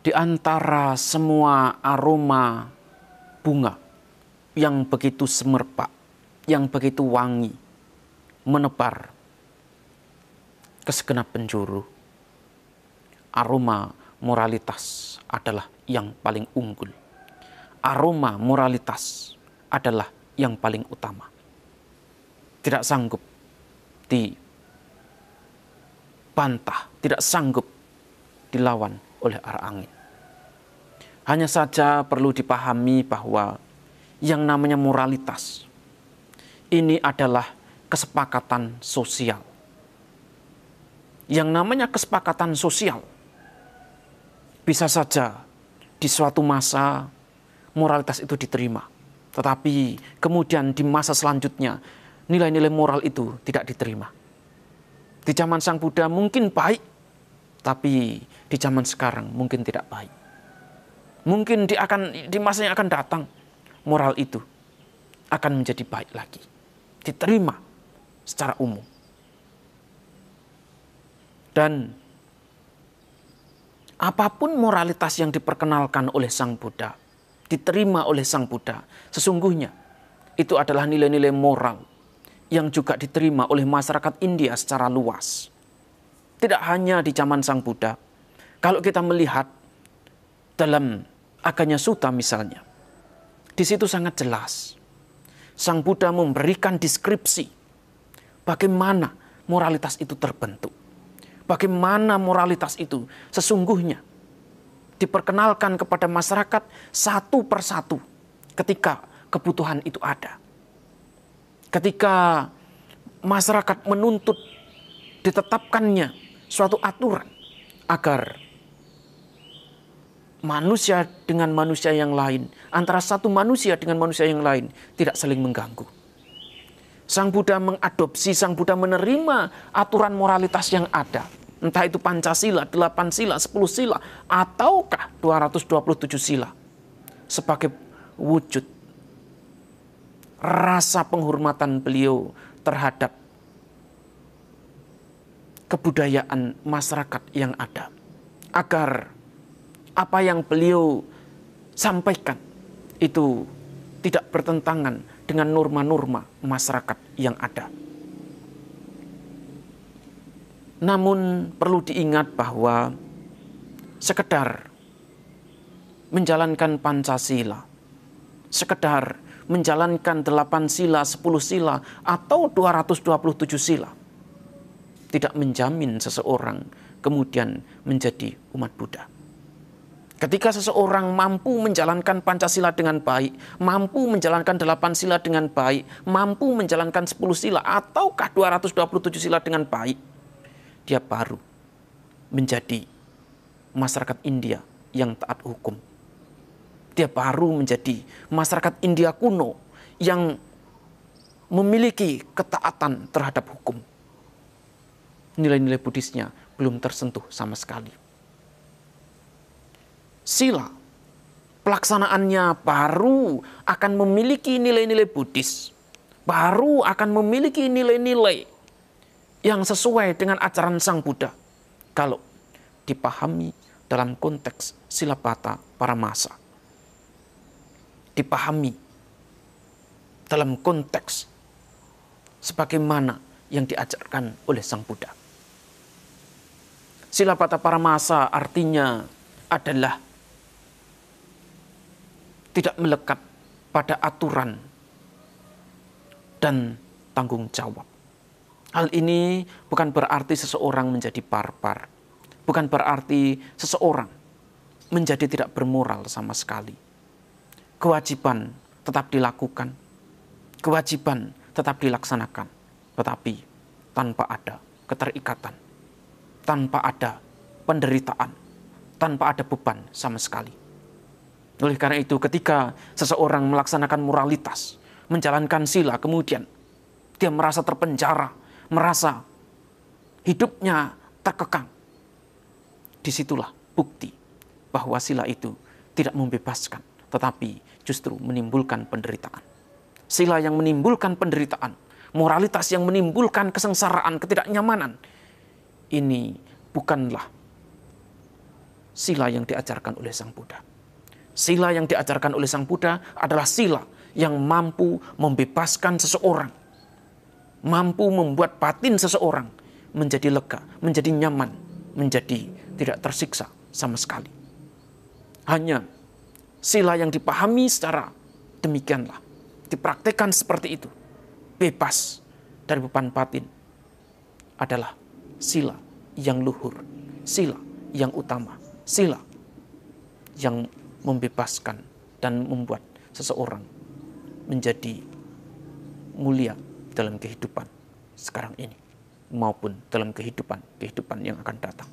Di antara semua aroma bunga yang begitu semerbak, yang begitu wangi, menebar ke segenap penjuru, aroma moralitas adalah yang paling unggul. Aroma moralitas adalah yang paling utama. Tidak sanggup dibantah, tidak sanggup dilawan oleh arah angin. Hanya saja perlu dipahami bahwa yang namanya moralitas ini adalah kesepakatan sosial. Yang namanya kesepakatan sosial bisa saja di suatu masa moralitas itu diterima, tetapi kemudian di masa selanjutnya nilai-nilai moral itu tidak diterima. Di zaman Sang Buddha mungkin baik, tapi di zaman sekarang mungkin tidak baik. Mungkin di masa yang akan datang, moral itu akan menjadi baik lagi, diterima secara umum. Dan apapun moralitas yang diperkenalkan oleh Sang Buddha, diterima oleh Sang Buddha, sesungguhnya itu adalah nilai-nilai moral yang juga diterima oleh masyarakat India secara luas. Tidak hanya di zaman Sang Buddha. Kalau kita melihat dalam Aganya Sutta misalnya, di situ sangat jelas Sang Buddha memberikan deskripsi bagaimana moralitas itu terbentuk. Bagaimana moralitas itu sesungguhnya diperkenalkan kepada masyarakat satu persatu ketika kebutuhan itu ada. Ketika masyarakat menuntut ditetapkannya suatu aturan agar manusia dengan manusia yang lain, antara satu manusia dengan manusia yang lain tidak saling mengganggu. Sang Buddha mengadopsi, Sang Buddha menerima aturan moralitas yang ada. Entah itu Pancasila, 8 sila, 10 sila, ataukah 227 sila. Sebagai wujud rasa penghormatan beliau terhadap kebudayaan masyarakat yang ada. Agar apa yang beliau sampaikan itu tidak bertentangan dengan norma-norma masyarakat yang ada. Namun perlu diingat bahwa sekedar menjalankan Pancasila, sekedar menjalankan 8 sila, 10 sila, atau 227 sila, tidak menjamin seseorang kemudian menjadi umat Buddha. Ketika seseorang mampu menjalankan Pancasila dengan baik, mampu menjalankan 8 sila dengan baik, mampu menjalankan 10 sila, ataukah 227 sila dengan baik, dia baru menjadi masyarakat India yang taat hukum. Dia baru menjadi masyarakat India kuno yang memiliki ketaatan terhadap hukum. Nilai-nilai Buddhisnya belum tersentuh sama sekali. Sila, pelaksanaannya baru akan memiliki nilai-nilai Buddhis. Baru akan memiliki nilai-nilai yang sesuai dengan ajaran Sang Buddha. Kalau dipahami dalam konteks Silabbata Paramasa. Dipahami dalam konteks sebagaimana yang diajarkan oleh Sang Buddha. Silabbata Paramasa artinya adalah tidak melekat pada aturan dan tanggung jawab. Hal ini bukan berarti seseorang menjadi barbar. Bukan berarti seseorang menjadi tidak bermoral sama sekali. Kewajiban tetap dilakukan. Kewajiban tetap dilaksanakan. Tetapi tanpa ada keterikatan. Tanpa ada penderitaan. Tanpa ada beban sama sekali. Oleh karena itu ketika seseorang melaksanakan moralitas, menjalankan sila, kemudian dia merasa terpenjara, merasa hidupnya terkekang. Disitulah bukti bahwa sila itu tidak membebaskan, tetapi justru menimbulkan penderitaan. Sila yang menimbulkan penderitaan, moralitas yang menimbulkan kesengsaraan, ketidaknyamanan, ini bukanlah sila yang diajarkan oleh Sang Buddha. Sila yang diajarkan oleh Sang Buddha adalah sila yang mampu membebaskan seseorang, mampu membuat batin seseorang menjadi lega, menjadi nyaman, menjadi tidak tersiksa sama sekali. Hanya sila yang dipahami secara demikianlah, dipraktekkan seperti itu, bebas dari beban batin, adalah sila yang luhur, sila yang utama, sila yang membebaskan dan membuat seseorang menjadi mulia dalam kehidupan sekarang ini maupun dalam kehidupan yang akan datang.